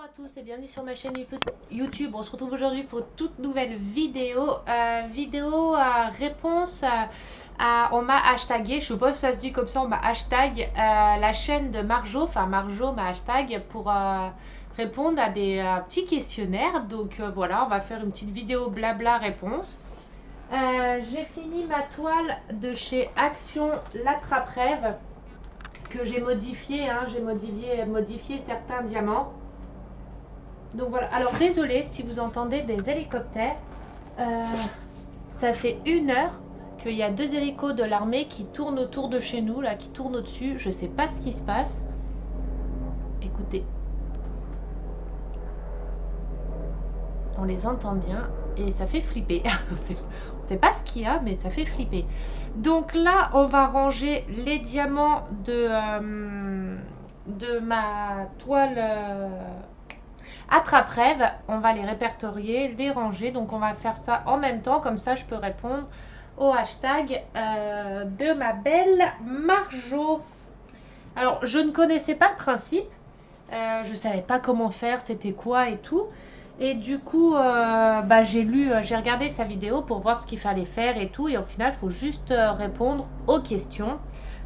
à tous et bienvenue sur ma chaîne YouTube. On se retrouve aujourd'hui pour une toute nouvelle vidéo. Réponse on m'a hashtagué, je sais pas si ça se dit comme ça, on m'a hashtag la chaîne de Marjo. Enfin Marjo m'a hashtag pour répondre à des petits questionnaires. Donc voilà, on va faire une petite vidéo blabla réponse. J'ai fini ma toile de chez Action l'attrape-rêve que j'ai modifié, j'ai modifié certains diamants. Donc voilà, alors désolé si vous entendez des hélicoptères, ça fait 1 heure qu'il y a 2 hélicos de l'armée qui tournent autour de chez nous, là, qui tournent au-dessus, je sais pas ce qui se passe. Écoutez, on les entend bien et ça fait flipper. On sait pas ce qu'il y a, mais ça fait flipper. Donc là, on va ranger les diamants de ma toile attrape-rêve. On va les répertorier, les ranger. Donc on va faire ça en même temps, comme ça je peux répondre au hashtag de ma belle Marjo. Alors je ne connaissais pas le principe, je savais pas comment faire, c'était quoi et tout. Et du coup, j'ai regardé sa vidéo pour voir ce qu'il fallait faire et tout. Et au final, il faut juste répondre aux questions.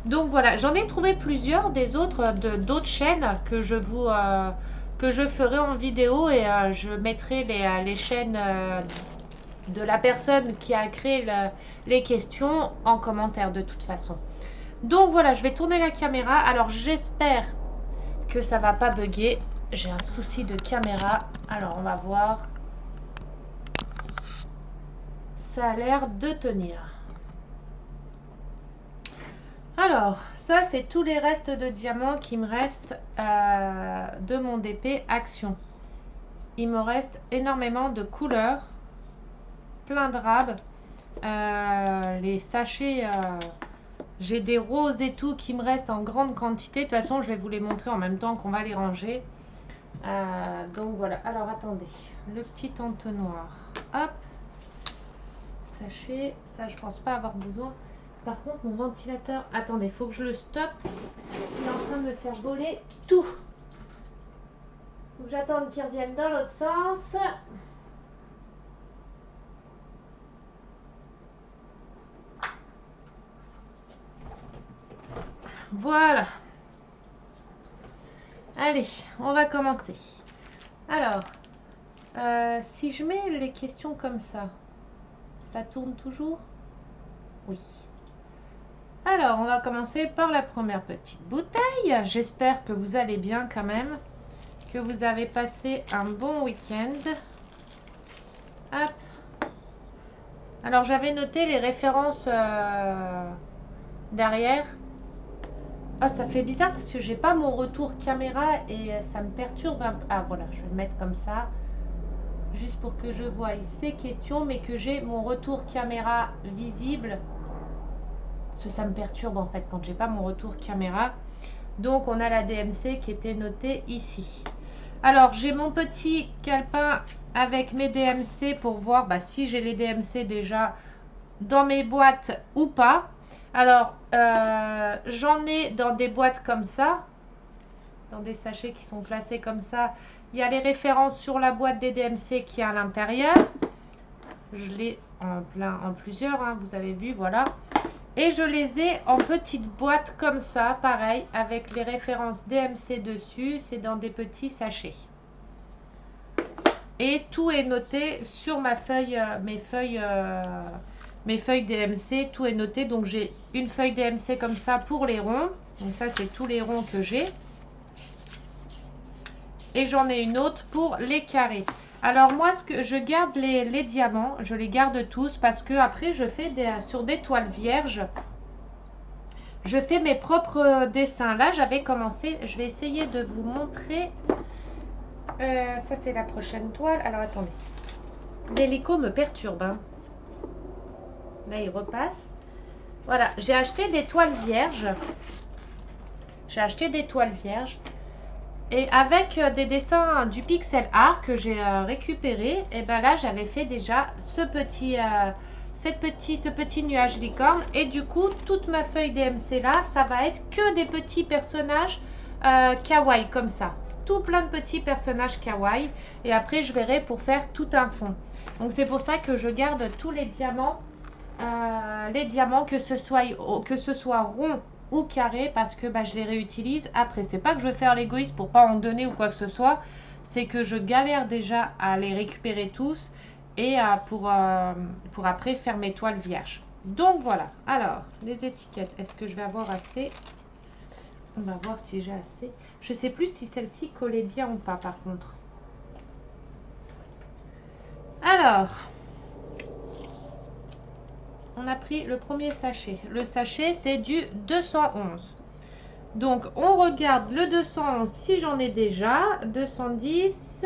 Donc voilà, j'en ai trouvé plusieurs des autres, d'autres chaînes que je ferai en vidéo. Et je mettrai les chaînes de la personne qui a créé les questions en commentaire de toute façon. Donc voilà, je vais tourner la caméra. Alors j'espère que ça va pas bugger. J'ai un souci de caméra, alors on va voir. Ça a l'air de tenir. Alors, ça c'est tous les restes de diamants qui me restent de mon DP Action. Il me reste énormément de couleurs, plein de rabes. Les sachets, j'ai des roses et tout qui me restent en grande quantité. De toute façon, je vais vous les montrer en même temps qu'on va les ranger. Donc voilà, alors attendez, le petit entonnoir, hop, sachet, ça je pense pas avoir besoin. Par contre mon ventilateur, attendez, il faut que je le stoppe, il est en train de me faire voler tout. Faut que j'attende qu'il revienne dans l'autre sens. Voilà. Allez, on va commencer. Alors, si je mets les questions comme ça tourne toujours? Oui. Alors, on va commencer par la première petite bouteille. J'espère que vous allez bien quand même, que vous avez passé un bon week-end. Hop. Alors, j'avais noté les références derrière. Ah, ça fait bizarre parce que j'ai pas mon retour caméra et ça me perturbe un peu. Ah, voilà, je vais le mettre comme ça. Juste pour que je voie ces questions, mais que j'ai mon retour caméra visible. Parce que ça me perturbe en fait quand j'ai pas mon retour caméra. Donc, on a la DMC qui était notée ici. Alors, j'ai mon petit calepin avec mes DMC pour voir si j'ai les DMC déjà dans mes boîtes ou pas. Alors, j'en ai dans des boîtes comme ça, dans des sachets qui sont classés comme ça. Il y a les références sur la boîte des DMC qui est à l'intérieur. Je l'ai en plusieurs, vous avez vu, voilà. Et je les ai en petites boîtes comme ça, pareil, avec les références DMC dessus. C'est dans des petits sachets. Et tout est noté sur ma feuille, mes feuilles DMC, tout est noté. Donc j'ai une feuille DMC comme ça pour les ronds. Donc ça c'est tous les ronds que j'ai. Et j'en ai une autre pour les carrés. Alors moi je garde les diamants, je les garde tous parce que après je fais sur des toiles vierges. Je fais mes propres dessins. Là j'avais commencé, je vais essayer de vous montrer. Ça c'est la prochaine toile. Alors attendez. L'hélico me perturbe. Là, il repasse. Voilà, j'ai acheté des toiles vierges. Et avec des dessins du pixel art que j'ai récupéré, et ben là, j'avais fait déjà ce petit nuage licorne. Et du coup, toute ma feuille DMC là, ça va être que des petits personnages kawaii comme ça. tout plein de petits personnages kawaii. Et après, je verrai pour faire tout un fond. Donc, c'est pour ça que je garde tous les diamants. Que ce soit rond ou carré, parce que bah, je les réutilise après. C'est pas que je veux faire l'égoïste pour pas en donner ou quoi que ce soit. C'est que je galère déjà à les récupérer tous et pour après faire mes toiles vierges. Donc voilà. Alors, les étiquettes, est-ce que je vais avoir assez? On va voir si j'ai assez. Je sais plus si celle-ci collait bien ou pas par contre. Alors, on a pris le premier sachet. Le sachet, c'est du 211. Donc, on regarde le 211 si j'en ai déjà. 210,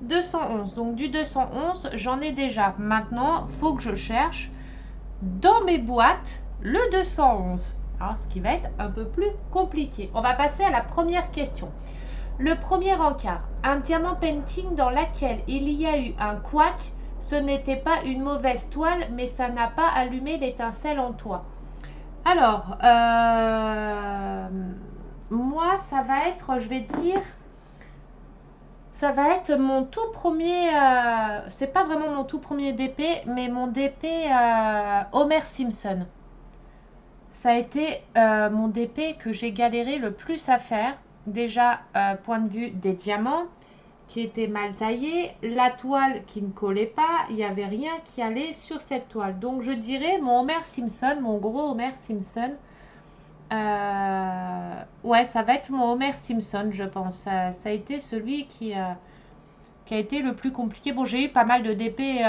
211. Donc, du 211, j'en ai déjà. Maintenant, il faut que je cherche dans mes boîtes le 211. Alors, ce qui va être un peu plus compliqué. On va passer à la première question. Le premier encart. Un diamant painting dans laquelle il y a eu un couac. Ce n'était pas une mauvaise toile, mais ça n'a pas allumé l'étincelle en toi. Alors, moi, ça va être, je vais dire, ça va être mon tout premier, c'est pas vraiment mon tout premier DP, mais mon DP Homer Simpson. Ça a été mon DP que j'ai galéré le plus à faire. Déjà, point de vue des diamants, qui était mal taillé, la toile qui ne collait pas, il n'y avait rien qui allait sur cette toile. Donc je dirais mon Homer Simpson, mon gros Homer Simpson. Ouais, ça va être mon Homer Simpson, je pense. Ça a été celui qui a été le plus compliqué. Bon, j'ai eu pas mal de DP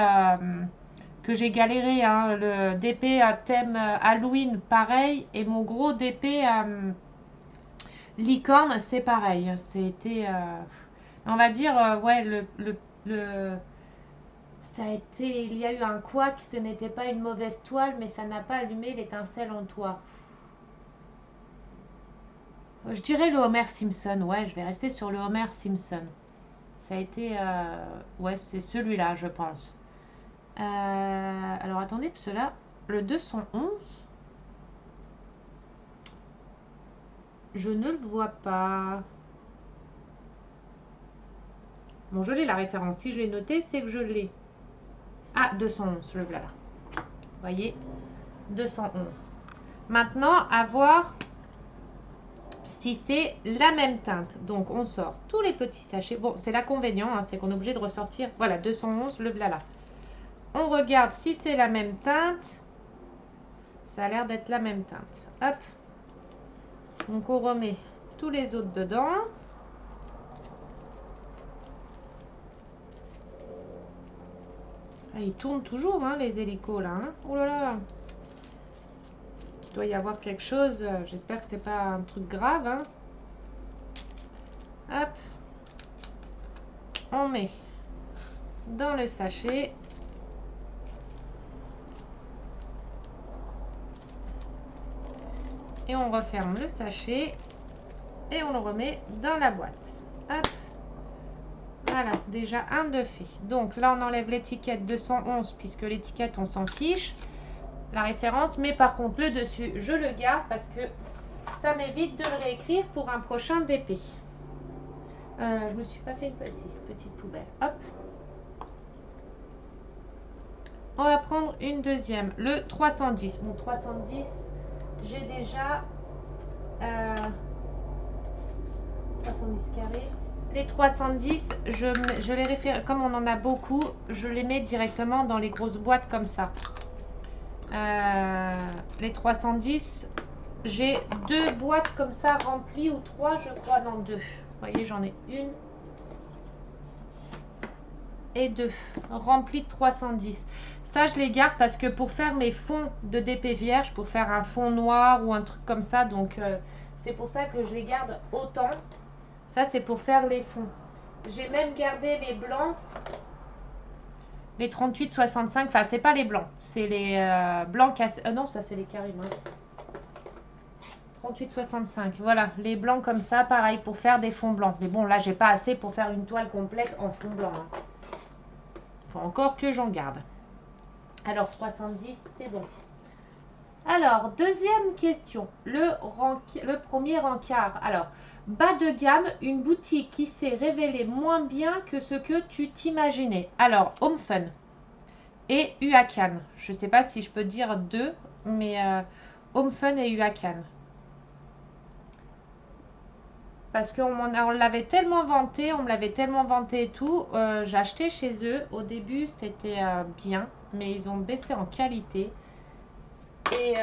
que j'ai galéré. Hein. Le DP à thème Halloween, pareil. Et mon gros DP licorne, c'est pareil. C'était... on va dire, ouais, ça a été, il y a eu un couac, ce n'était pas une mauvaise toile, mais ça n'a pas allumé l'étincelle en toi. Je dirais le Homer Simpson, ouais, je vais rester sur le Homer Simpson. Ça a été, ouais, c'est celui-là, je pense. Alors attendez, parce que là, le 211, je ne le vois pas. Bon, je l'ai la référence. Si je l'ai noté, c'est que je l'ai. Ah, 211, le voilà. Vous voyez, 211. Maintenant, à voir si c'est la même teinte. Donc, on sort tous les petits sachets. Bon, c'est l'inconvénient, hein, c'est qu'on est obligé de ressortir. Voilà, 211, le voilà. On regarde si c'est la même teinte. Ça a l'air d'être la même teinte. Hop. Donc, on remet tous les autres dedans. Ah, ils tournent toujours, hein, les hélicos, là. Hein. Oh là là. Il doit y avoir quelque chose. J'espère que c'est pas un truc grave. Hein. Hop. On met dans le sachet. Et on referme le sachet. Et on le remet dans la boîte. Hop. Voilà, déjà un de fait. Donc là, on enlève l'étiquette 211 puisque l'étiquette, on s'en fiche. La référence, mais par contre, le dessus, je le garde parce que ça m'évite de le réécrire pour un prochain DP. Je me suis pas fait une petite poubelle. Hop. On va prendre une deuxième, le 310. Bon, 310, j'ai déjà 310 carrés. Les 310, je les réfère, comme on en a beaucoup, je les mets directement dans les grosses boîtes comme ça. Les 310, j'ai 2 boîtes comme ça remplies, ou 3 je crois, non 2. Vous voyez, j'en ai une et 2 remplies de 310. Ça, je les garde parce que pour faire mes fonds de DP vierge, pour faire un fond noir ou un truc comme ça, donc c'est pour ça que je les garde autant. Ça, c'est pour faire les fonds. J'ai même gardé les blancs. Les 38-65, enfin, c'est pas les blancs. C'est les blancs cassés. Non, ça, c'est les carrés minces. 38-65. Voilà, les blancs comme ça, pareil, pour faire des fonds blancs. Mais bon, là, j'ai pas assez pour faire une toile complète en fond blanc. Hein. Faut encore que j'en garde. Alors, 70, c'est bon. Alors, deuxième question. Le premier encart. Alors, Bas de gamme, une boutique qui s'est révélée moins bien que ce que tu t'imaginais. Alors, Home Fun et Huacan. Je ne sais pas si je peux dire deux, mais Home Fun et Huacan. Parce on l'avait tellement vanté, on me l'avait tellement vanté et tout. J'ai acheté chez eux. Au début, c'était bien, mais ils ont baissé en qualité. Et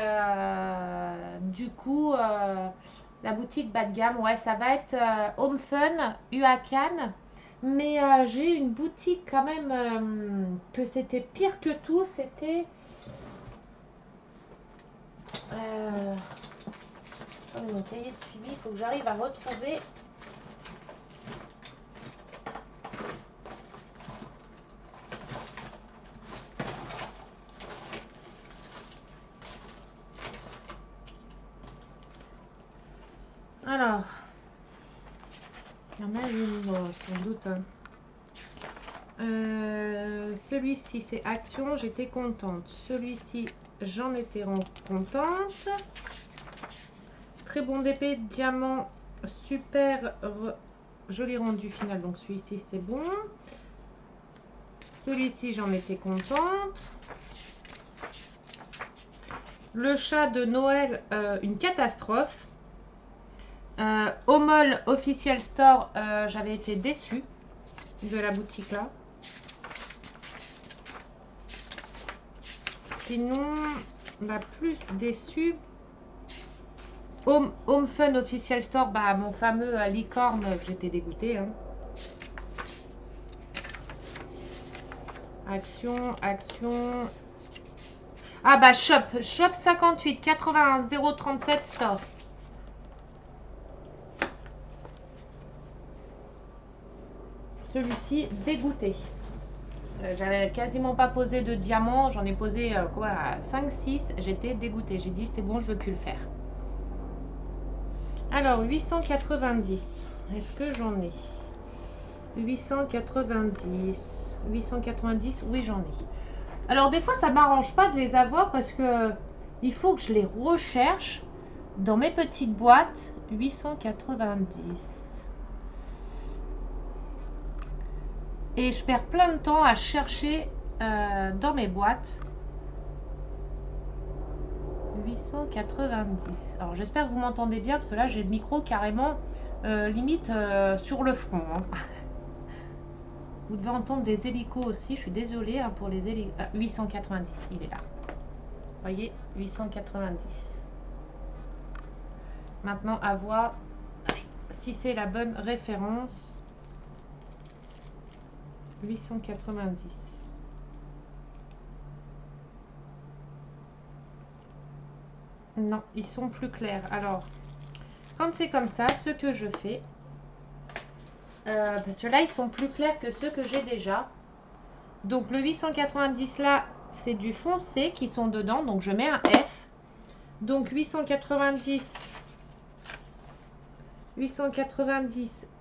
du coup, la boutique bas de gamme, ouais, ça va être Home Fun, Huacan. Mais j'ai une boutique quand même que c'était pire que tout. C'était... mon cahier de suivi, il faut que j'arrive à retrouver. Alors, il y en a une, sans doute. Hein. Celui-ci, c'est Action, j'étais contente. Celui-ci, j'en étais contente. Très bon d'épée, diamant, super joli rendu final. Donc celui-ci, c'est bon. Celui-ci, j'en étais contente. Le chat de Noël, une catastrophe. Homol Official Store, j'avais été déçue de la boutique là. Sinon, bah, plus déçue. Home Fun Official Store, bah, mon fameux licorne, j'étais dégoûtée. Hein. Action. Ah bah Shop 58 81 037 Store. Celui-ci, dégoûté. J'avais quasiment pas posé de diamant, j'en ai posé quoi, 5-6, j'étais dégoûtée. J'ai dit c'est bon, je veux plus le faire. Alors 890, est-ce que j'en ai 890, oui j'en ai. Alors des fois ça m'arrange pas de les avoir parce que il faut que je les recherche dans mes petites boîtes. 890. Et je perds plein de temps à chercher dans mes boîtes. 890. Alors j'espère que vous m'entendez bien parce que là j'ai le micro carrément limite sur le front. Hein. Vous devez entendre des hélicos aussi. Je suis désolée hein, pour les hélicos. 890, il est là. Vous voyez, 890. Maintenant à voir si c'est la bonne référence. 890. Non, ils sont plus clairs. Alors, quand c'est comme ça, ce que je fais, parce que là, ils sont plus clairs que ceux que j'ai déjà. Donc, le 890 là, c'est du foncé qui sont dedans. Donc, je mets un F. Donc, 890,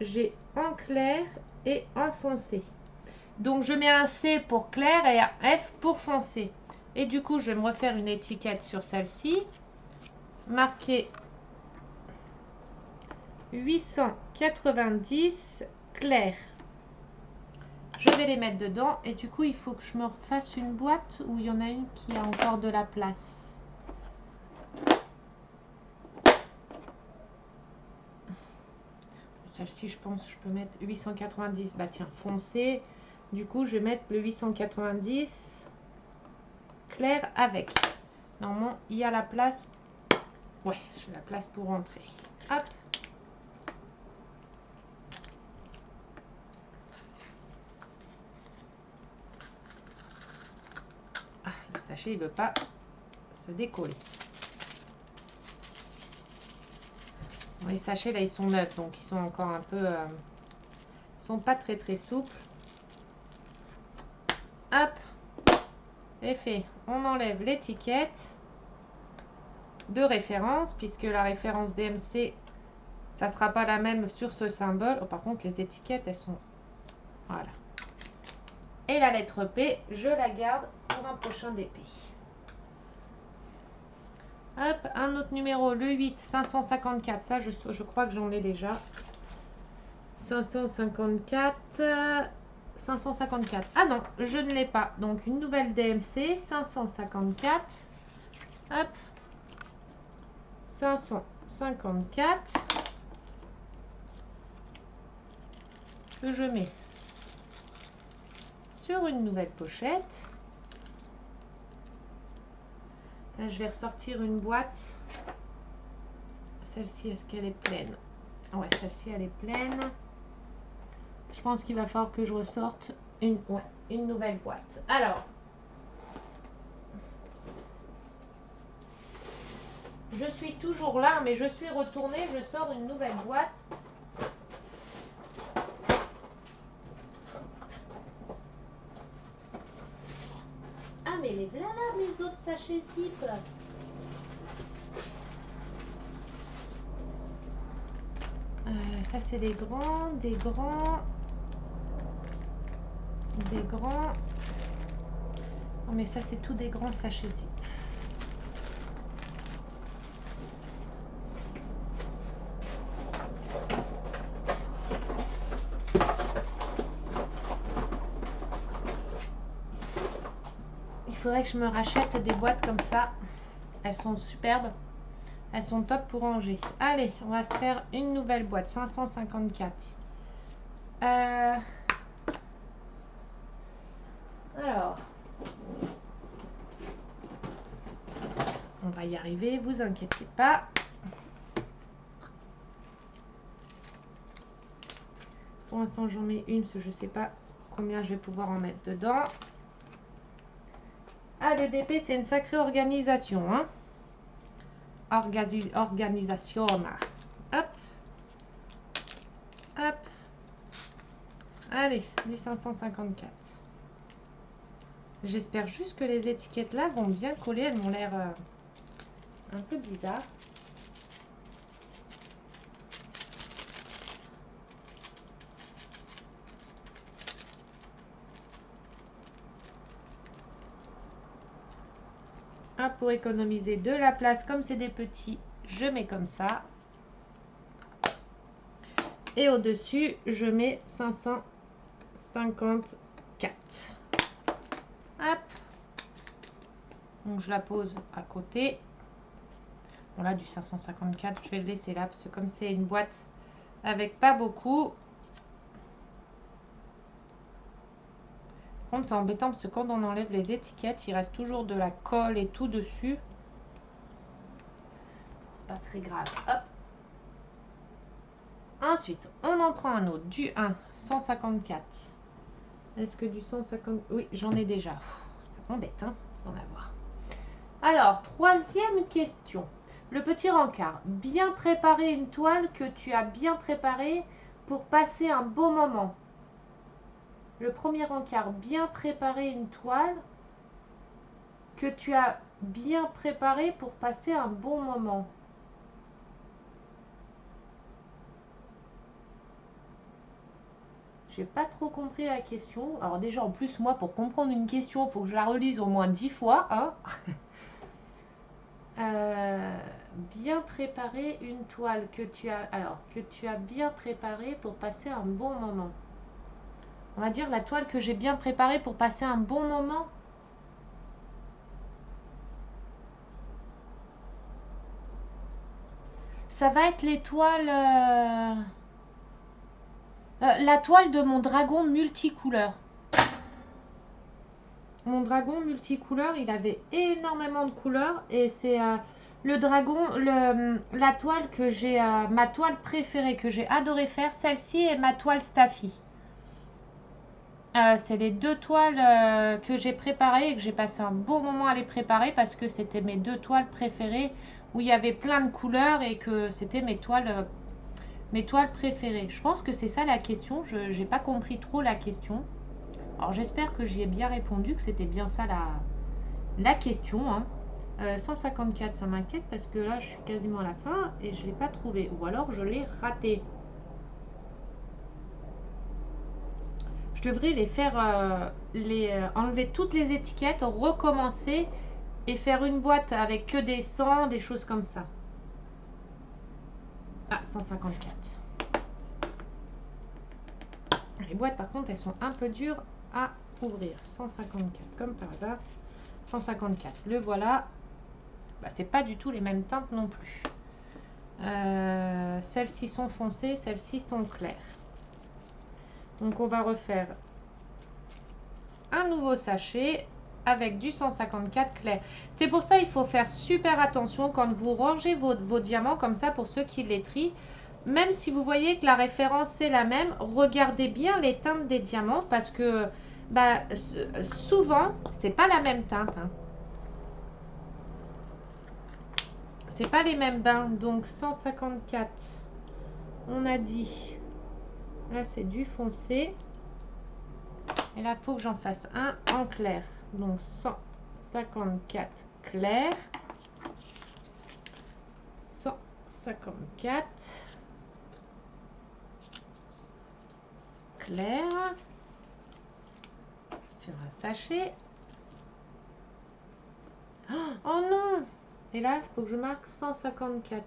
j'ai en clair et en foncé. Donc, je mets un C pour clair et un F pour foncé. Et du coup, je vais me refaire une étiquette sur celle-ci. Marqué 890 clair. Je vais les mettre dedans et du coup il faut que je me refasse une boîte où il y en a une qui a encore de la place. Celle-ci je pense je peux mettre 890. Bah tiens, foncé. Du coup je vais mettre le 890 clair avec. Normalement il y a la place. Ouais, j'ai la place pour rentrer. Hop. Ah, le sachet, il ne veut pas se décoller. Bon, les sachets, là, ils sont neufs, donc ils sont encore un peu... ils sont pas très, très souples. Hop. Et fait. On enlève l'étiquette de référence, puisque la référence DMC, ça ne sera pas la même sur ce symbole. Oh, par contre, les étiquettes, elles sont... Voilà. Et la lettre P, je la garde pour un prochain DP. Hop, un autre numéro, le 8, 554. Ça, je crois que j'en ai déjà. 554. 554. Ah non, je ne l'ai pas. Donc, une nouvelle DMC, 554. Hop. 554. Que je mets sur une nouvelle pochette. Là, je vais ressortir une boîte. Celle-ci, est-ce qu'elle est pleine? Ouais, celle-ci, elle est pleine. Je pense qu'il va falloir que je ressorte une nouvelle boîte. Alors, je suis toujours là, mais je suis retournée. Je sors une nouvelle boîte. Ah, mais les voilà mes autres sachets zip. Ça, c'est des grands, des grands. Des grands. Non, mais ça, c'est tout des grands sachets zip. Il faudrait que je me rachète des boîtes comme ça. Elles sont superbes. Elles sont top pour ranger. Allez, on va se faire une nouvelle boîte. 554. Alors, on va y arriver, vous inquiétez pas. Pour l'instant, j'en mets une parce que je ne sais pas combien je vais pouvoir en mettre dedans. Ah, le DP, c'est une sacrée organisation. Hein, organisation. Hop. Hop. Allez, du 554. J'espère juste que les étiquettes là vont bien coller. Elles m'ont l'air un peu bizarres. Pour économiser de la place, comme c'est des petits, je mets comme ça. Et au-dessus, je mets 554. Hop. Donc, je la pose à côté. Bon, là, du 554, je vais le laisser là, parce que comme c'est une boîte avec pas beaucoup. Par contre, c'est embêtant, parce que quand on enlève les étiquettes, il reste toujours de la colle et tout dessus. C'est pas très grave. Hop. Ensuite, on en prend un autre, du 1, 154. Est-ce que du 150... Oui, j'en ai déjà. Ça m'embête, hein, d'en avoir. Alors, troisième question. Le petit rencard. Bien préparer une toile que tu as bien préparée pour passer un beau moment. Le premier rencard. Bien préparer une toile que tu as bien préparée pour passer un bon moment. J'ai pas trop compris la question. Alors déjà, en plus, moi, pour comprendre une question, il faut que je la relise au moins 10 fois. Hein. Bien préparer une toile que tu as bien préparée pour passer un bon moment. On va dire la toile que j'ai bien préparée pour passer un bon moment. Ça va être les toiles... la toile de mon dragon multicouleur. Mon dragon multicouleur, il avait énormément de couleurs. Et c'est le dragon, la toile que j'ai... ma toile préférée que j'ai adoré faire. Celle-ci est ma toile Staffy. C'est les deux toiles que j'ai préparées et que j'ai passé un bon moment à les préparer parce que c'était mes deux toiles préférées où il y avait plein de couleurs et que c'était mes toiles préférées. Je pense que c'est ça la question. Je n'ai pas compris trop la question. Alors j'espère que j'y ai bien répondu, que c'était bien ça la question. Hein. 154, ça m'inquiète parce que là je suis quasiment à la fin et je ne l'ai pas trouvé. Ou alors je l'ai raté. Je devrais les faire, enlever toutes les étiquettes, recommencer et faire une boîte avec que des 100, des choses comme ça. Ah, 154. Les boîtes, par contre, elles sont un peu dures à ouvrir. 154, comme par hasard. 154. Le voilà. Bah, c'est pas du tout les mêmes teintes non plus. Celles-ci sont foncées, celles-ci sont claires. Donc, on va refaire un nouveau sachet avec du 154 clair. C'est pour ça il faut faire super attention quand vous rangez vos diamants comme ça pour ceux qui les trient. Même si vous voyez que la référence c'est la même, regardez bien les teintes des diamants parce que bah, souvent c'est pas la même teinte. Hein. C'est pas les mêmes bains. Donc 154, on a dit. Là c'est du foncé. Et là il faut que j'en fasse un en clair. Donc 154 clair. 154 clair sur un sachet. Oh non! Et là, il faut que je marque 154.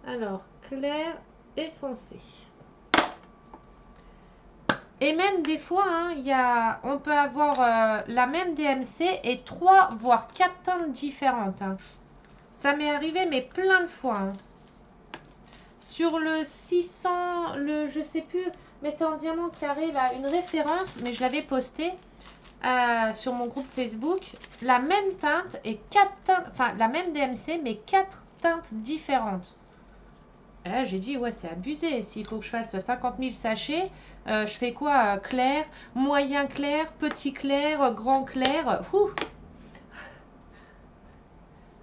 Alors, clair et foncé. Et même des fois, hein, on peut avoir la même DMC et 3 voire 4 teintes différentes. Hein. Ça m'est arrivé, mais plein de fois. Hein. Sur le 600, je sais plus, mais c'est en diamant carré, là, une référence, mais je l'avais posté sur mon groupe Facebook. La même teinte et 4 teintes, enfin, la même DMC, mais 4 teintes différentes. Et là, j'ai dit, ouais, c'est abusé. S'il faut que je fasse 50 000 sachets, je fais quoi? Clair, moyen clair, petit clair, grand clair. Ouh.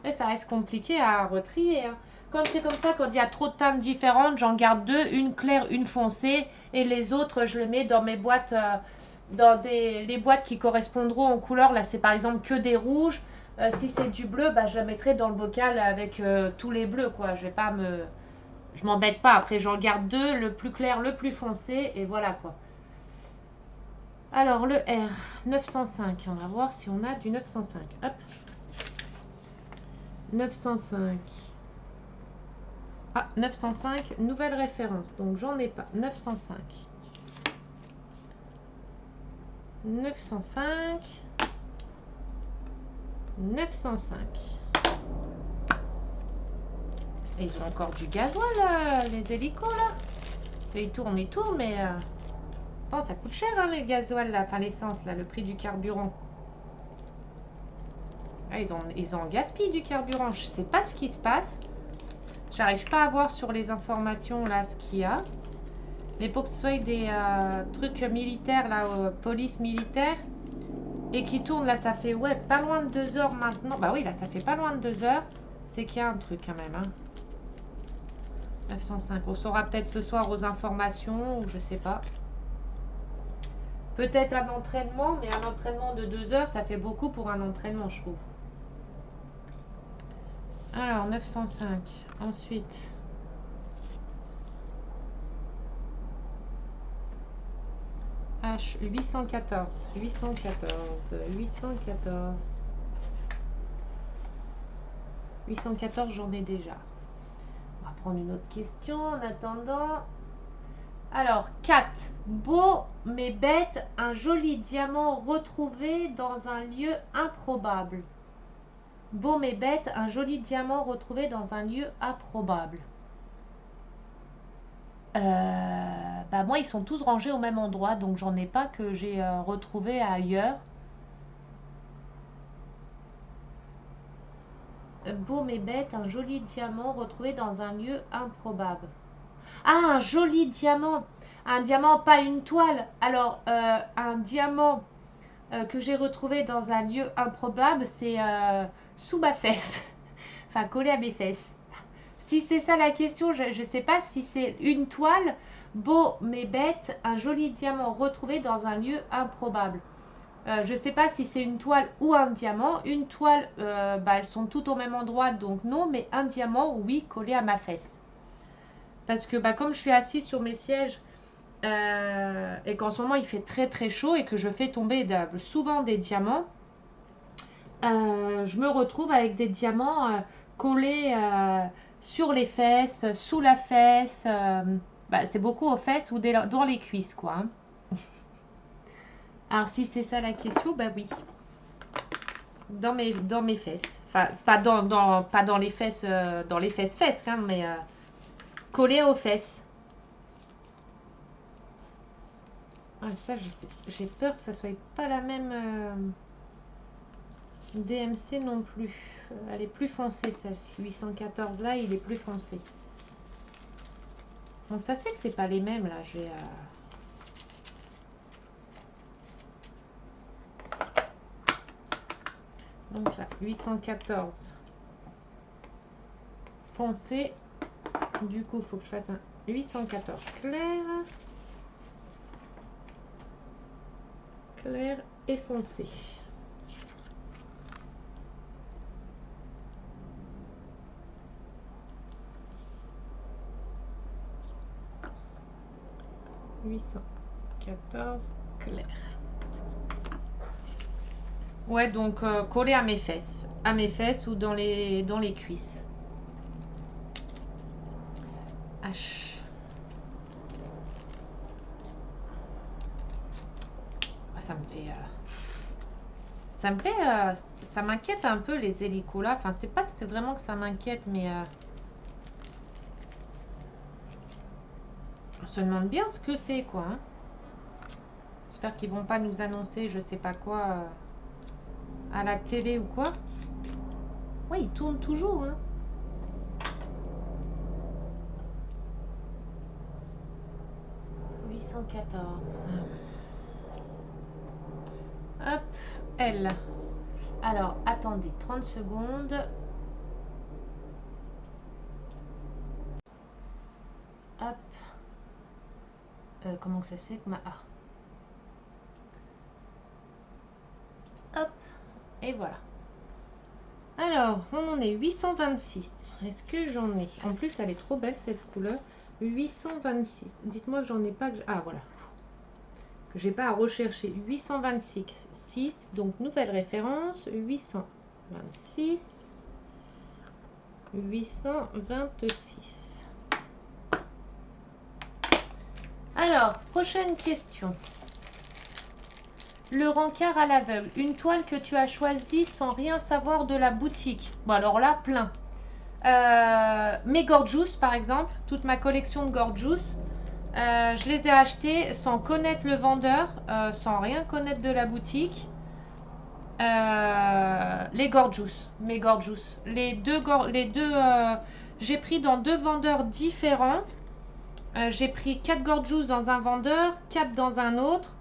Et ça reste compliqué à retrier. Hein. Comme c'est comme ça, quand il y a trop de teintes différentes, j'en garde deux, une claire, une foncée. Et les autres, je les mets dans mes boîtes, dans les boîtes qui correspondront aux couleurs. Là, c'est par exemple que des rouges. Si c'est du bleu, bah, je la mettrai dans le bocal avec tous les bleus, quoi. Je vais pas me... Je m'embête pas. Après, j'en garde deux, le plus clair, le plus foncé. Et voilà, quoi. Alors, le R, 905. On va voir si on a du 905. Hop. 905. Ah, 905, nouvelle référence. Donc, j'en ai pas. 905. 905. 905. Et ils ont encore du gasoil, les hélicos, là. Ils tournent, mais... Attends, ça coûte cher, hein, les gasoil, là. Enfin, l'essence, là, le prix du carburant. Ah, ils ont gaspillé du carburant. Je sais pas ce qui se passe. J'arrive pas à voir sur les informations, là, ce qu'il y a. Mais pour que ce soit des trucs militaires, là, police militaire, et qui tournent, là, ça fait, ouais, pas loin de 2 heures maintenant. Bah oui, là, ça fait pas loin de 2 heures. C'est qu'il y a un truc, quand même, hein. 905. On saura peut-être ce soir aux informations, ou je sais pas. Peut-être un entraînement, mais un entraînement de 2 heures, ça fait beaucoup pour un entraînement, je trouve. Alors, 905. Ensuite... H, 814. 814, j'en ai déjà. On va prendre une autre question en attendant. Alors, 4. Beau mais bête, un joli diamant retrouvé dans un lieu improbable. Beau mais bête, un joli diamant retrouvé dans un lieu improbable. Bah moi, ils sont tous rangés au même endroit, donc j'en ai pas que j'ai retrouvé ailleurs. Beau mais bête, un joli diamant retrouvé dans un lieu improbable. Ah, un joli diamant. Un diamant, pas une toile. Alors, un diamant que j'ai retrouvé dans un lieu improbable, c'est sous ma fesse. Enfin, collé à mes fesses. Si c'est ça la question, je ne sais pas si c'est une toile, beau mais bête, un joli diamant retrouvé dans un lieu improbable. Je ne sais pas si c'est une toile ou un diamant. Une toile, bah, elles sont toutes au même endroit, donc non, mais un diamant, oui, collé à ma fesse. Parce que bah, comme je suis assise sur mes sièges et qu'en ce moment il fait très très chaud et que je fais tomber souvent des diamants, je me retrouve avec des diamants collés sur les fesses, sous la fesse. Bah, c'est beaucoup aux fesses ou dans les cuisses, quoi. Hein. Alors, si c'est ça la question, bah oui. Dans mes fesses. Enfin, pas dans les fesses, hein, mais collés aux fesses. Ah, ça, je sais. J'ai peur que ça soit pas la même DMC non plus. Elle est plus foncée, celle-ci. 814, là, il est plus foncé. Donc, ça se fait que c'est pas les mêmes, là. Donc, là, 814 foncé. Du coup, il faut que je fasse un 814 clair. Clair et foncé. « 814 clair. » Ouais, donc collé à mes fesses. À mes fesses ou dans les cuisses. H. Ça me fait... ça m'inquiète un peu les hélicos là. Enfin, c'est pas que c'est vraiment que ça m'inquiète, mais on se demande bien ce que c'est, quoi. Hein. J'espère qu'ils vont pas nous annoncer, je sais pas quoi, à la télé ou quoi. Ouais, ils tournent toujours, hein. « 814. » Hop, L. Alors, attendez, 30 secondes. Hop. Comment que ça se fait que ma A. Hop. Et voilà. Alors, on en est 826. Est-ce que j'en ai? En plus, elle est trop belle cette couleur. 826. Dites-moi que j'en ai pas. Ah, voilà. Que j'ai pas à rechercher. 826. 6. Donc, nouvelle référence. 826. 826. Alors, prochaine question. Le rencard à l'aveugle. Une toile que tu as choisie sans rien savoir de la boutique. Bon, alors là, plein. Mes Gorgeous, par exemple. Toute ma collection de Gorgeous. Je les ai achetés sans connaître le vendeur, sans rien connaître de la boutique. Les Gorgeous, mes Gorgeous. J'ai pris dans 2 vendeurs différents. J'ai pris 4 Gorgeous dans un vendeur, 4 dans un autre.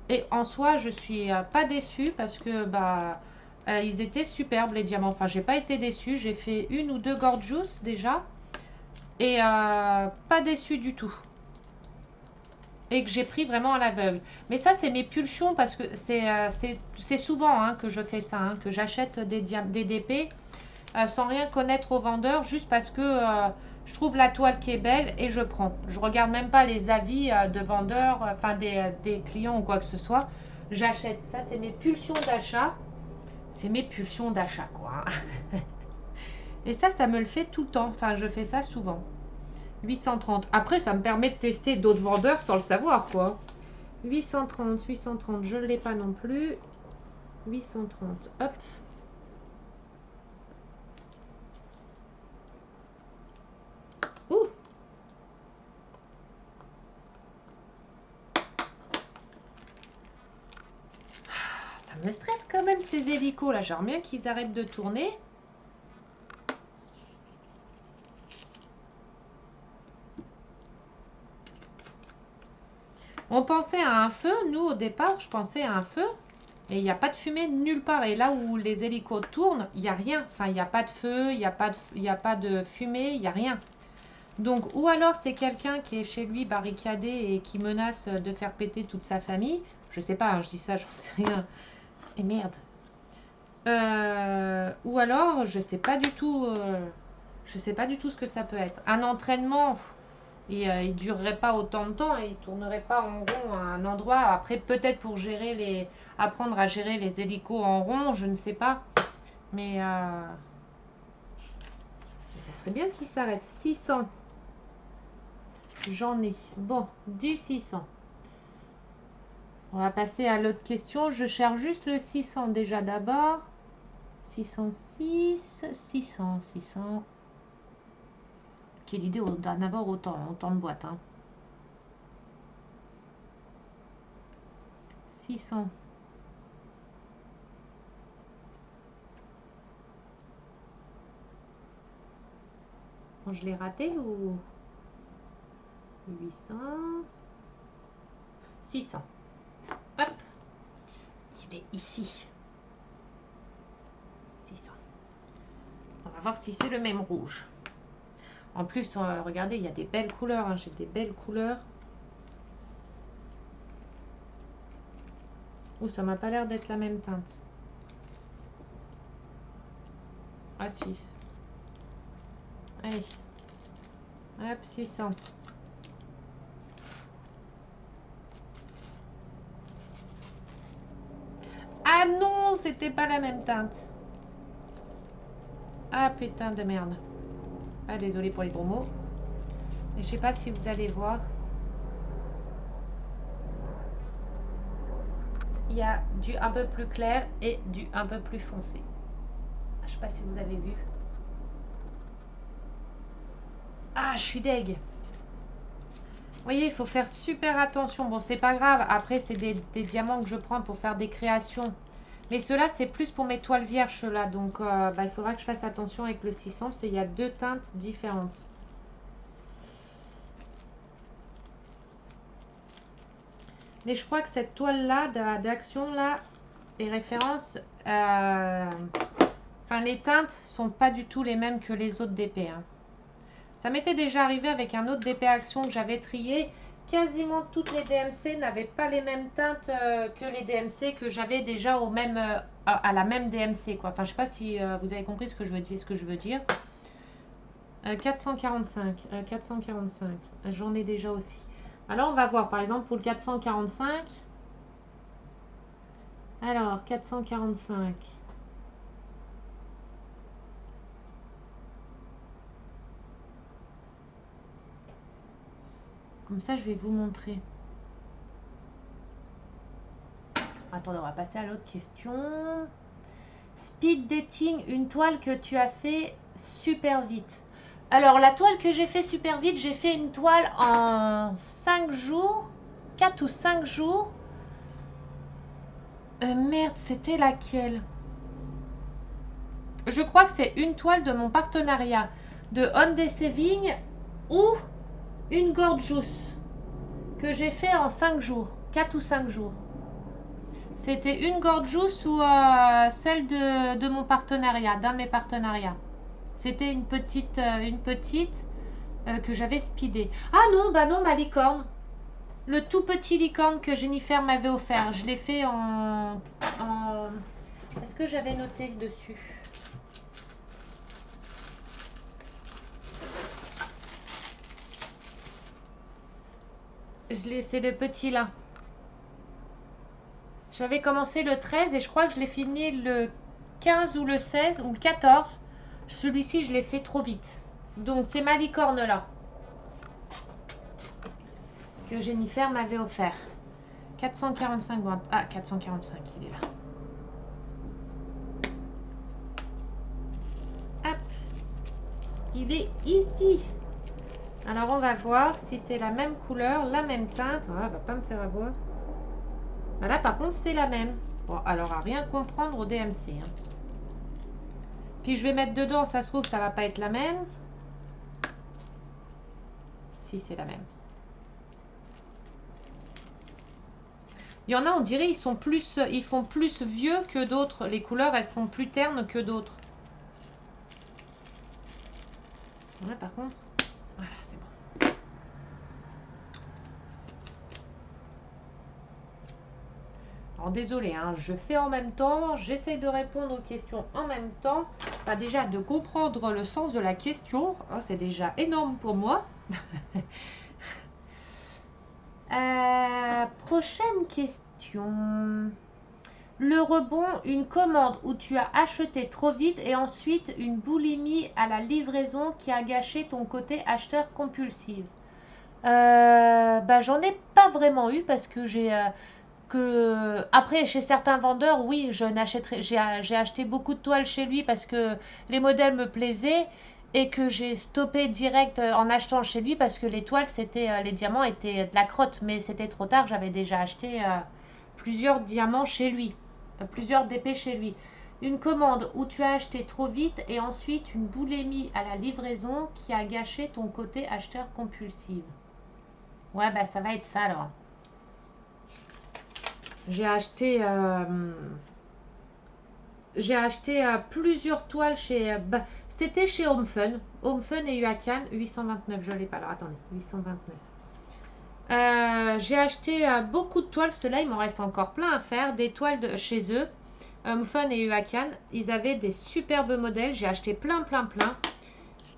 Et en soi, je suis pas déçue parce que ils étaient superbes les diamants. Enfin, j'ai pas été déçue. J'ai fait 1 ou 2 Gorgeous déjà. Et pas déçue du tout. Et que j'ai pris vraiment à l'aveugle. Mais ça, c'est mes pulsions parce que c'est souvent hein, que je fais ça, hein, que j'achète des DP sans rien connaître au vendeur, juste parce que je trouve la toile qui est belle et je prends. Je regarde même pas les avis de vendeurs, enfin des clients ou quoi que ce soit. J'achète. Ça, c'est mes pulsions d'achat. C'est mes pulsions d'achat, quoi. Et ça me le fait tout le temps. Enfin, je fais ça souvent. 830. Après, ça me permet de tester d'autres vendeurs sans le savoir, quoi. 830, 830, je ne l'ai pas non plus. 830, hop. Ouh. Ça me stresse quand même ces hélicos là. J'aimerais bien qu'ils arrêtent de tourner. On pensait à un feu, nous au départ, je pensais à un feu, mais il n'y a pas de fumée nulle part. Et là où les hélicos tournent, il n'y a rien. Enfin, il n'y a pas de feu, il n'y a pas de fumée, il n'y a rien. Donc, ou alors c'est quelqu'un qui est chez lui barricadé et qui menace de faire péter toute sa famille. Je sais pas, hein, je dis ça, j'en sais rien. Et merde. Ou alors, je sais pas du tout ce que ça peut être. Un entraînement, Et il ne durerait pas autant de temps et il ne tournerait pas en rond à un endroit. Après, peut-être pour gérer apprendre à gérer les hélicos en rond, je ne sais pas. Mais ça serait bien qu'il s'arrête. 600. J'en ai. Bon, du 600. On va passer à l'autre question. Je cherche juste le 600 déjà d'abord. 606, 600. Quelle idée d'en avoir autant de boîtes. Hein. 600. Bon, je l'ai raté ou 800. 600. Hop. Il est ici. 600. On va voir si c'est le même rouge. En plus, regardez, il y a des belles couleurs. Hein. J'ai des belles couleurs. Ouh, ça m'a pas l'air d'être la même teinte. Ah si. Allez. Hop, 600. Ah non, c'était pas la même teinte. Ah putain de merde. Ah, désolé pour les gros mots. Mais je sais pas si vous allez voir. Il y a du un peu plus clair et du un peu plus foncé. Je sais pas si vous avez vu. Ah, je suis deg. Vous voyez, il faut faire super attention. Bon, c'est pas grave. Après, c'est des diamants que je prends pour faire des créations. Mais ceux-là, c'est plus pour mes toiles vierges, là. Donc, il faudra que je fasse attention avec le 600 parce qu'il y a deux teintes différentes. Mais je crois que cette toile-là, d'action, là, les références, enfin, les teintes sont pas du tout les mêmes que les autres DP. Hein. Ça m'était déjà arrivé avec un autre DP Action que j'avais trié. Quasiment toutes les DMC n'avaient pas les mêmes teintes que les DMC que j'avais déjà au même, à la même DMC. Quoi. Enfin, je sais pas si vous avez compris ce que je veux dire. 445. 445. J'en ai déjà aussi. Alors, on va voir, par exemple, pour le 445. Alors, 445. Comme ça, je vais vous montrer. Attendez, on va passer à l'autre question. Speed dating, une toile que tu as fait super vite. Alors, la toile que j'ai fait super vite, j'ai fait une toile en 5 jours, 4 ou 5 jours. Merde, c'était laquelle? Je crois que c'est une toile de mon partenariat de On Day Saving ou une Gorgeous que j'ai fait en 5 jours, 4 ou 5 jours. C'était une Gorgeous ou celle de mon partenariat, d'un de mes partenariats. C'était une petite que j'avais speedée. Ah non, bah non, ma licorne. Le tout petit licorne que Jennifer m'avait offert. Je l'ai fait en... Est-ce que j'avais noté dessus? C'est le petit là. J'avais commencé le 13 et je crois que je l'ai fini le 15 ou le 16 ou le 14. Celui-ci, je l'ai fait trop vite. Donc, c'est ma licorne là. Que Jennifer m'avait offert. 445 boîtes. Ah, 445, il est là. Hop. Il est ici. Alors, on va voir si c'est la même couleur, la même teinte. Ah, elle va pas me faire avoir. Là, par contre, c'est la même. Bon, alors, à rien comprendre au DMC. Hein. Puis, je vais mettre dedans, ça se trouve, ça va pas être la même. Si, c'est la même. Il y en a, on dirait, ils font plus vieux que d'autres. Les couleurs, elles font plus ternes que d'autres. Là, par contre, voilà, c'est bon. Alors, désolé, hein, je fais en même temps. J'essaie de répondre aux questions en même temps. Déjà, de comprendre le sens de la question. Hein, c'est déjà énorme pour moi. Prochaine question. Le rebond, une commande où tu as acheté trop vite et ensuite une boulimie à la livraison qui a gâché ton côté acheteur compulsif. Bah, j'en ai pas vraiment eu parce que après chez certains vendeurs, oui, je n'achèterai j'ai acheté beaucoup de toiles chez lui parce que les modèles me plaisaient et que j'ai stoppé direct en achetant chez lui parce que les toiles c'était les diamants étaient de la crotte, mais c'était trop tard, j'avais déjà acheté plusieurs diamants chez lui, plusieurs d'épées chez lui. Une commande où tu as acheté trop vite et ensuite une boulimie à la livraison qui a gâché ton côté acheteur compulsif. Ouais, bah ça va être ça alors. J'ai acheté, plusieurs toiles chez. C'était chez Home Fun. Home Fun et Huacan 829. Je l'ai pas. Alors attendez, 829. J'ai acheté beaucoup de toiles, parce que là il m'en reste encore plein à faire. Des toiles de chez eux, Home Fun et Huacan. Ils avaient des superbes modèles. J'ai acheté plein, plein, plein.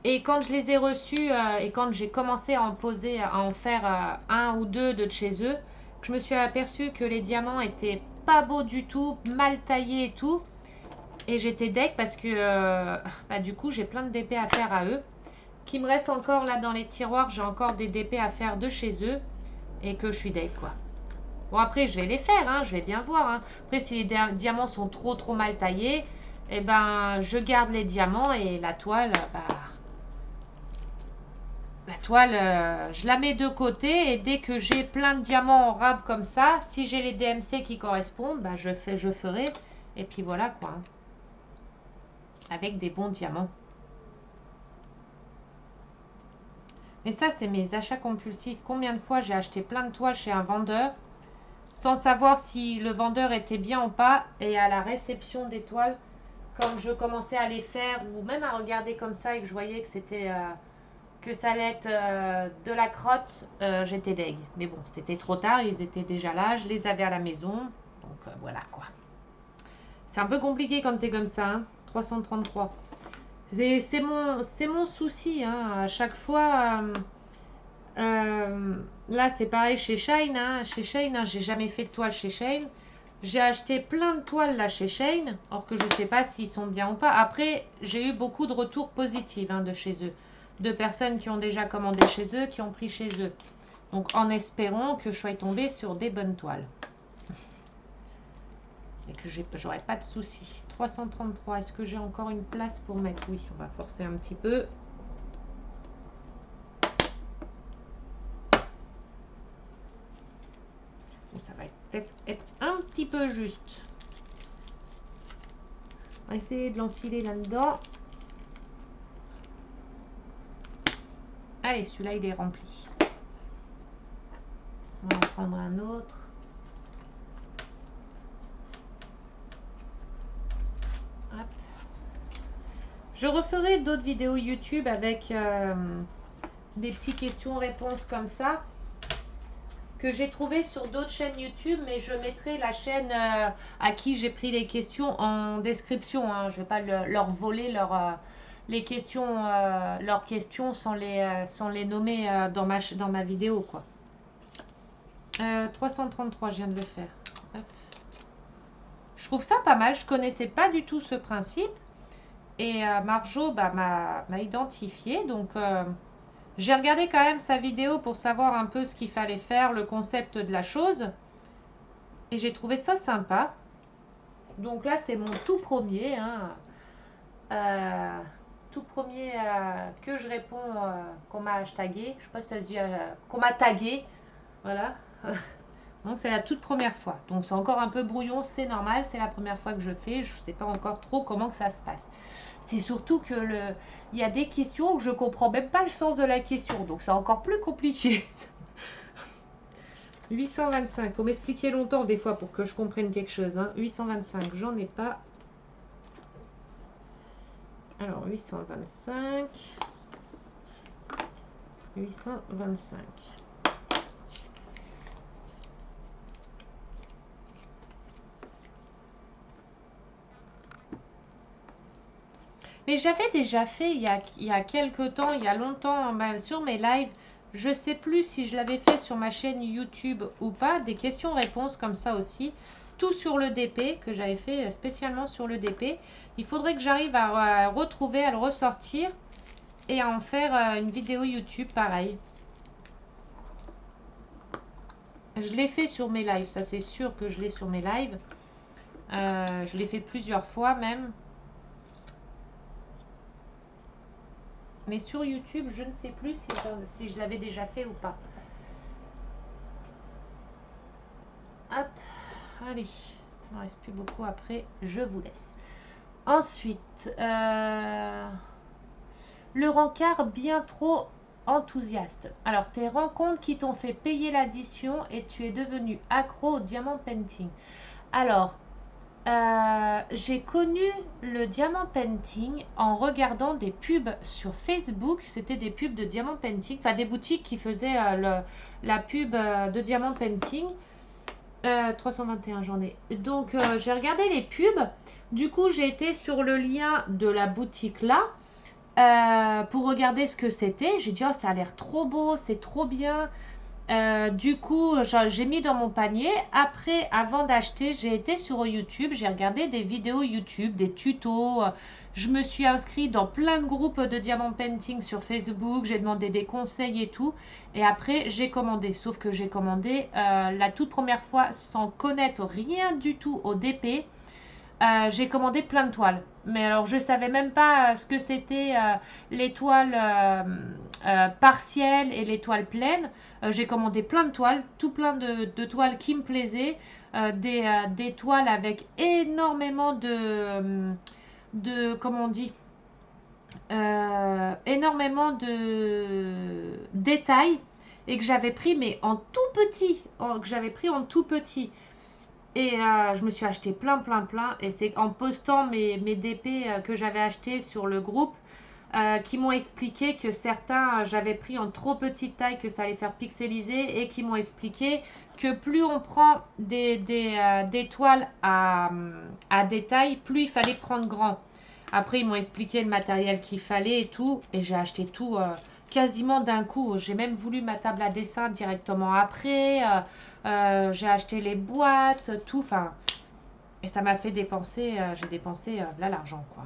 Et quand je les ai reçus et quand j'ai commencé à en poser, à en faire un ou deux de chez eux, je me suis aperçue que les diamants étaient pas beaux du tout, mal taillés et tout. Et j'étais deg parce que bah, du coup j'ai plein de DP à faire à eux. Qui me reste encore là dans les tiroirs, j'ai encore des DP à faire de chez eux. Et que je suis deg quoi. Bon après je vais les faire, hein, je vais bien voir. Hein. Après si les diamants sont trop mal taillés, eh ben je garde les diamants et la toile, bah... La toile, je la mets de côté et dès que j'ai plein de diamants en rab comme ça, si j'ai les DMC qui correspondent, bah je ferai. Et puis voilà quoi. Hein. Avec des bons diamants. Mais ça, c'est mes achats compulsifs. Combien de fois j'ai acheté plein de toiles chez un vendeur sans savoir si le vendeur était bien ou pas. Et à la réception des toiles, quand je commençais à les faire ou même à regarder comme ça et que je voyais que c'était... que ça allait être de la crotte, j'étais deg. Mais bon, c'était trop tard, ils étaient déjà là, je les avais à la maison. Donc voilà quoi. C'est un peu compliqué quand c'est comme ça, hein. 333. C'est mon souci, hein. À chaque fois, là c'est pareil chez Shine. Hein. Chez Shine, hein, j'ai jamais fait de toile chez Shine. J'ai acheté plein de toiles là chez Shane, or que je ne sais pas s'ils sont bien ou pas. Après, j'ai eu beaucoup de retours positifs de chez eux. De personnes qui ont déjà commandé chez eux, qui ont pris chez eux. Donc en espérant que je sois tombée sur des bonnes toiles. Et que j'aurai pas de soucis. 333, est-ce que j'ai encore une place pour mettre? Oui, on va forcer un petit peu. Bon, ça va peut-être être un petit peu juste. On va essayer de l'enfiler là-dedans. Allez, celui-là, il est rempli. On va en prendre un autre. Hop. Je referai d'autres vidéos YouTube avec des petites questions-réponses comme ça que j'ai trouvé sur d'autres chaînes YouTube, mais je mettrai la chaîne à qui j'ai pris les questions en description. Hein. Je ne vais pas leur voler les questions, leurs questions sans les nommer dans ma vidéo. Quoi. 333, je viens de le faire. Hop. Je trouve ça pas mal, je connaissais pas du tout ce principe. Et Marjo m'a identifié, donc j'ai regardé quand même sa vidéo pour savoir un peu ce qu'il fallait faire, le concept de la chose. Et j'ai trouvé ça sympa. Donc là, c'est mon tout premier. Hein, tout premier que je réponds, qu'on m'a hashtagué. Je sais pas si ça se dit, qu'on m'a tagué. Voilà. Donc c'est la toute première fois. Donc c'est encore un peu brouillon, c'est normal. C'est la première fois que je fais. Je ne sais pas encore trop comment que ça se passe. C'est surtout que il y a des questions où je comprends même pas le sens de la question. Donc c'est encore plus compliqué. 825. Faut m'expliquer longtemps des fois pour que je comprenne quelque chose. Hein. 825. J'en ai pas. Alors 825. 825. Mais j'avais déjà fait il y a quelques temps, il y a longtemps, ben, sur mes lives. Je sais plus si je l'avais fait sur ma chaîne YouTube ou pas. Des questions-réponses comme ça aussi. Tout sur le DP, que j'avais fait spécialement sur le DP. Il faudrait que j'arrive à retrouver, à le ressortir et à en faire une vidéo YouTube pareil. Je l'ai fait sur mes lives, ça c'est sûr que je l'ai sur mes lives. Je l'ai fait plusieurs fois même. Mais sur YouTube, je ne sais plus si je l'avais déjà fait ou pas. Hop, allez, ça ne reste plus beaucoup après, je vous laisse. Ensuite, le rencard bien trop enthousiaste. Alors, tes rencontres qui t'ont fait payer l'addition et tu es devenu accro au diamant painting. Alors, j'ai connu le diamant painting en regardant des pubs sur Facebook. C'était des pubs de diamant painting, enfin des boutiques qui faisaient la pub de diamant painting. 321 j'en ai. Donc j'ai regardé les pubs. Du coup j'ai été sur le lien de la boutique là pour regarder ce que c'était. J'ai dit oh, ça a l'air trop beau, c'est trop bien. Du coup, j'ai mis dans mon panier. Après, avant d'acheter, j'ai été sur YouTube. J'ai regardé des vidéos YouTube, des tutos. Je me suis inscrite dans plein de groupes de diamant painting sur Facebook. J'ai demandé des conseils et tout. Et après, j'ai commandé. Sauf que j'ai commandé la toute première fois sans connaître rien du tout au DP. J'ai commandé plein de toiles. Mais alors, je savais même pas ce que c'était l'étoile partielle et l'étoile pleine. J'ai commandé plein de toiles, tout plein de toiles qui me plaisaient. Des toiles avec énormément comment on dit, énormément de détails et que j'avais pris mais en tout petit, que j'avais pris en tout petit. Et je me suis acheté plein. Et c'est en postant mes DP que j'avais acheté sur le groupe qui m'ont expliqué que certains, j'avais pris en trop petite taille, que ça allait faire pixeliser. Et qui m'ont expliqué que plus on prend des toiles à détail, plus il fallait prendre grand. Après, ils m'ont expliqué le matériel qu'il fallait et tout. Et j'ai acheté tout quasiment d'un coup. J'ai même voulu ma table à dessin directement après. J'ai acheté les boîtes, tout. Enfin, et ça m'a fait dépenser. J'ai dépensé là l'argent, quoi.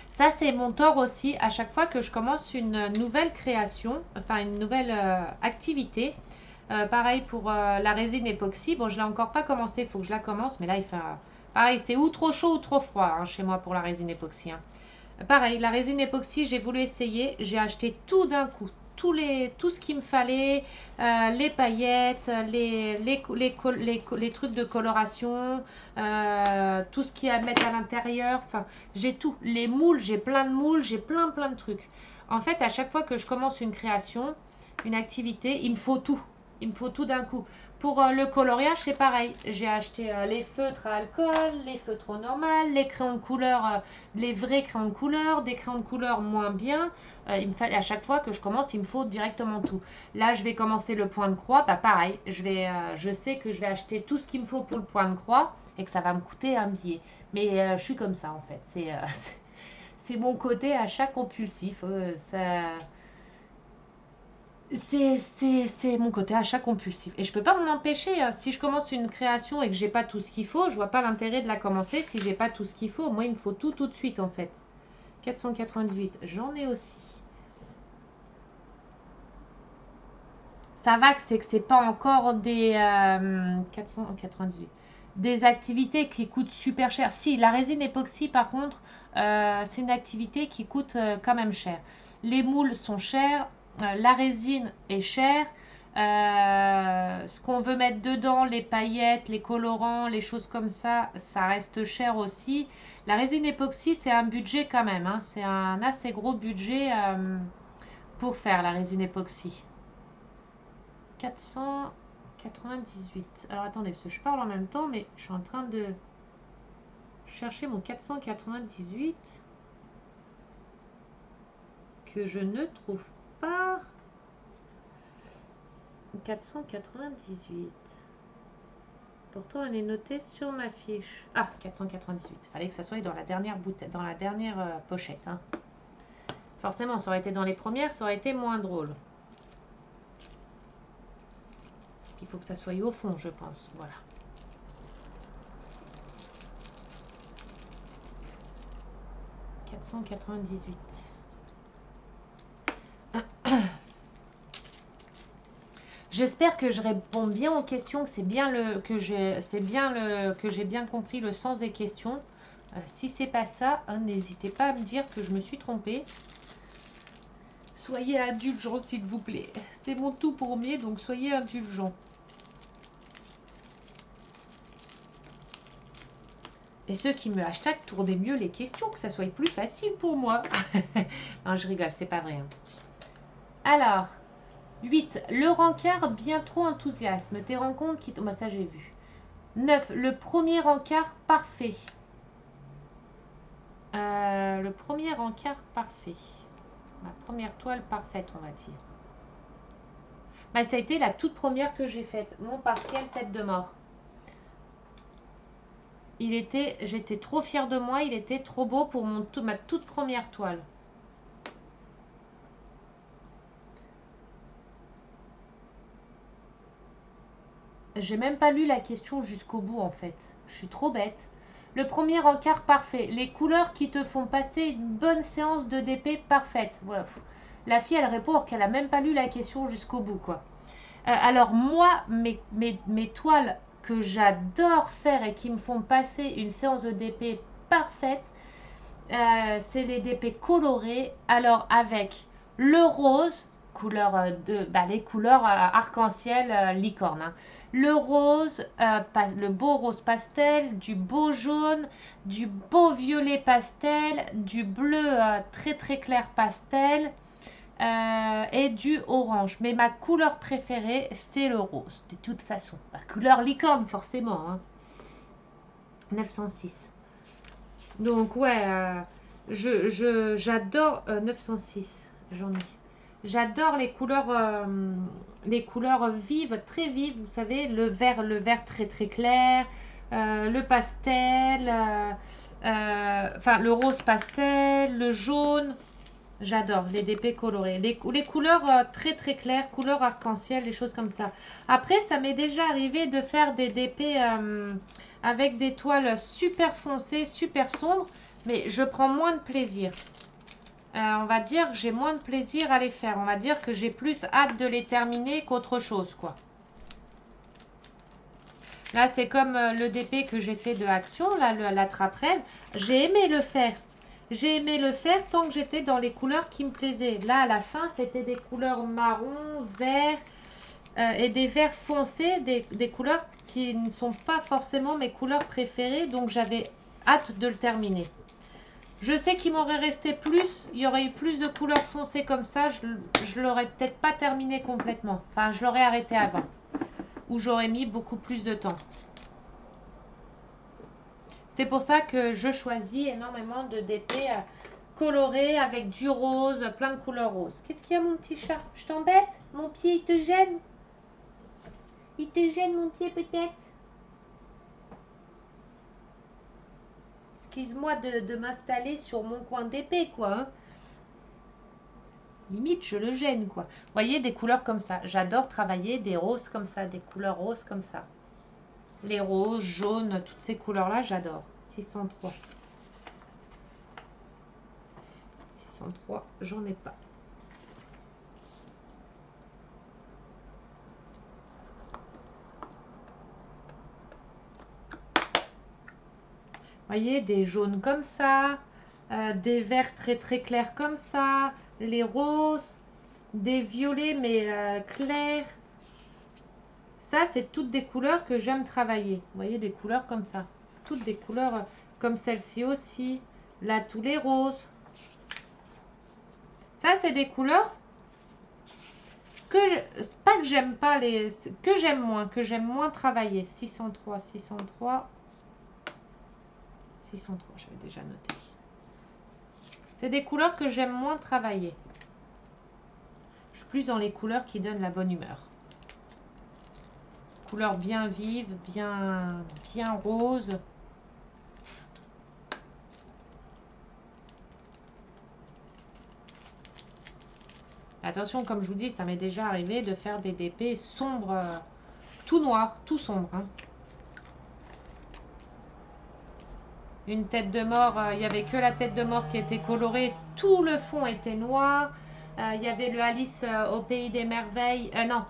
Ça, c'est mon tort aussi. À chaque fois que je commence une nouvelle création, enfin une nouvelle activité, pareil pour la résine époxy. Bon, je l'ai encore pas commencé, il faut que je la commence. Mais là, il fait pareil, c'est ou trop chaud ou trop froid hein, chez moi pour la résine époxy. Hein. Pareil, la résine époxy, j'ai voulu essayer. J'ai acheté tout d'un coup. Tout ce qu'il me fallait, les paillettes, les trucs de coloration, tout ce qu'il y a à mettre à l'intérieur. Enfin, j'ai tout. Les moules, j'ai plein de moules, j'ai plein de trucs. En fait, à chaque fois que je commence une création, une activité, il me faut tout. Il me faut tout d'un coup. Pour le coloriage, c'est pareil. J'ai acheté les feutres à alcool, les feutres au normal, les crayons de couleur, les vrais crayons de couleur, des crayons de couleur moins bien. Il me fallait à chaque fois que je commence, il me faut directement tout. Là, je vais commencer le point de croix. Bah pareil, je sais que je vais acheter tout ce qu'il me faut pour le point de croix et que ça va me coûter un billet. Mais je suis comme ça en fait. C'est mon côté achat compulsif. C'est mon côté achat compulsif. Et je peux pas m'en empêcher. Hein. Si je commence une création et que j'ai pas tout ce qu'il faut, je vois pas l'intérêt de la commencer si j'ai pas tout ce qu'il faut. Moi, il me faut tout de suite en fait. 498, j'en ai aussi. Ça va que c'est pas encore des 498 des activités qui coûtent super cher. Si, la résine époxy par contre, c'est une activité qui coûte quand même cher. Les moules sont chers, la résine est chère, ce qu'on veut mettre dedans, les paillettes, les colorants, les choses comme ça, ça reste cher aussi. La résine époxy, c'est un budget quand même, hein, c'est un assez gros budget pour faire la résine époxy. 498. Alors attendez, parce que je parle en même temps, mais je suis en train de chercher mon 498 que je ne trouve pas. 498. Pourtant, elle est notée sur ma fiche. Ah, 498. Il fallait que ça soit dans la dernière bouteille, dans la dernière pochette. Hein. Forcément, ça aurait été dans les premières, ça aurait été moins drôle. Il faut que ça soit au fond, je pense. Voilà. « 498. J'espère que je réponds bien aux questions, que c'est bien que j'ai bien compris le sens des questions. Si c'est pas ça, hein, n'hésitez pas à me dire que je me suis trompée. Soyez indulgents, s'il vous plaît. C'est mon tout premier, donc soyez indulgents. Et ceux qui me hashtag, tournez mieux les questions, que ça soit plus facile pour moi. Non, je rigole, c'est pas vrai. Hein. Alors, 8. Le rencard bien trop enthousiasme. Tes rencontres qui... Bah, ça, j'ai vu. 9. Le premier rencard parfait. Le premier encart parfait. Ma première toile parfaite, on va dire. Bah, ça a été la toute première que j'ai faite. Mon partiel tête de mort. J'étais trop fière de moi. Il était trop beau pour ma toute première toile. J'ai même pas lu la question jusqu'au bout, en fait. Je suis trop bête. Le premier encart parfait. Les couleurs qui te font passer une bonne séance de DP parfaite. Voilà. La fille, elle répond qu'elle a même pas lu la question jusqu'au bout, quoi. Alors, moi, mes toiles que j'adore faire et qui me font passer une séance de DP parfaite, c'est les DP colorés. Alors, avec le rose, couleur les couleurs arc-en-ciel licorne. Hein. Le rose, le beau rose pastel, du beau jaune, du beau violet pastel, du bleu très très clair pastel et du orange. Mais ma couleur préférée, c'est le rose, de toute façon. La couleur licorne, forcément. Hein. 906. Donc, ouais, j'adore 906. J'en ai. J'adore les couleurs vives, très vives, vous savez, le vert très très clair, le pastel, enfin le rose pastel, le jaune. J'adore les DP colorés, les couleurs très très claires, couleurs arc-en-ciel, les choses comme ça. Après, ça m'est déjà arrivé de faire des DP avec des toiles super foncées, super sombres, mais je prends moins de plaisir. On va dire que j'ai moins de plaisir à les faire. On va dire que j'ai plus hâte de les terminer qu'autre chose, quoi. Là, c'est comme le DP que j'ai fait de Action, là, la trappe-rêve. J'ai aimé le faire. J'ai aimé le faire tant que j'étais dans les couleurs qui me plaisaient. Là, à la fin, c'était des couleurs marron, vert et des verts foncés, des couleurs qui ne sont pas forcément mes couleurs préférées. Donc, j'avais hâte de le terminer. Je sais qu'il m'aurait resté plus, il y aurait eu plus de couleurs foncées comme ça, je l'aurais peut-être pas terminé complètement. Enfin, je l'aurais arrêté avant. Ou j'aurais mis beaucoup plus de temps. C'est pour ça que je choisis énormément de DP colorés avec du rose, plein de couleurs roses. Qu'est-ce qu'il y a, mon petit chat? Je t'embête? Mon pied, il te gêne? Il te gêne, mon pied, peut-être? Excuse-moi de m'installer sur mon coin d'épée, quoi. Hein. Limite, je le gêne, quoi. Vous voyez, des couleurs comme ça. J'adore travailler des roses comme ça, des couleurs roses comme ça. Les roses, jaunes, toutes ces couleurs-là, j'adore. 603. 603, j'en ai pas. Voyez, des jaunes comme ça, des verts très très clairs comme ça, les roses, des violets mais clairs. Ça, c'est toutes des couleurs que j'aime travailler. Vous voyez, des couleurs comme ça. Toutes des couleurs comme celle-ci aussi. Là, tous les roses. Ça, c'est des couleurs pas que j'aime pas que j'aime moins travailler. 603, 603. 603, j'avais déjà noté. C'est des couleurs que j'aime moins travailler. Je suis plus dans les couleurs qui donnent la bonne humeur. Couleur bien vive, bien rose. Attention, comme je vous dis, ça m'est déjà arrivé de faire des DP sombres, tout noir, tout sombre. Hein. Une tête de mort, il n'y avait que la tête de mort qui était colorée, tout le fond était noir. Il y avait le Alice au pays des merveilles, non,